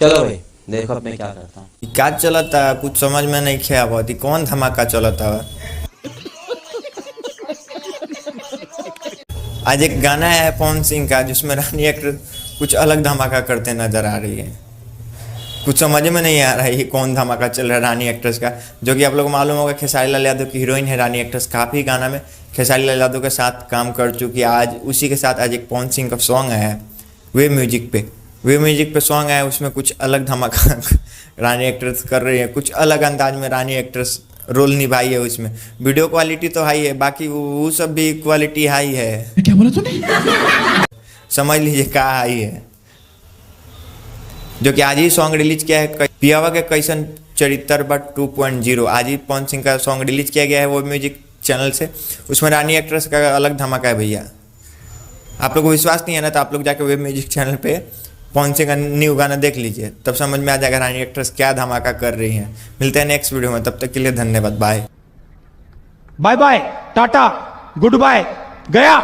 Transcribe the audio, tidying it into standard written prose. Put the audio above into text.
चलो भाई देखो अब मैं क्या करता हूँ। क्या चला था कुछ समझ में नहीं खे आवत, कौन धमाका चला था। आज एक गाना है पवन सिंह का जिसमें रानी एक्टर कुछ अलग धमाका करते नजर आ रही है। कुछ समझ में नहीं आ रहा है ये कौन धमाका चल रहा है रानी एक्ट्रेस का, जो कि आप लोग को मालूम होगा खेसारी लाल यादव की हीरोइन है रानी एक्ट्रेस। काफ़ी गाना में खेसारी लाल यादव के साथ काम कर चुकी है। आज उसी के साथ आज एक पवन सिंह का सॉन्ग आया है वे म्यूजिक पे सॉन्ग आया, उसमें कुछ अलग धमाका रानी एक्ट्रेस कर रही है, कुछ अलग अंदाज में रानी एक्ट्रेस रोल निभाई है। उसमें वीडियो क्वालिटी तो हाई है, बाकी वो सब भी क्वालिटी हाई है। क्या बोला तूने? समझ लीजिए क्या हाई है, जो कि आज ही सॉन्ग रिलीज किया है पियावा के कैसन चरित्र बट 2.0। आज ही पवन सिंह का सॉन्ग रिलीज किया गया है वो म्यूजिक चैनल से। उसमें रानी एक्ट्रेस का अलग धमाका है भैया। आप लोग को विश्वास नहीं है ना, तो आप लोग जाकर वेब म्यूजिक चैनल पे पवन सिंह का न्यू गाना देख लीजिए, तब समझ में आ जाएगा रानी एक्ट्रेस क्या धमाका कर रही हैं। मिलते हैं नेक्स्ट वीडियो में, तब तक के लिए धन्यवाद। बाय बाय बाय, टाटा, गुड बाय, गया।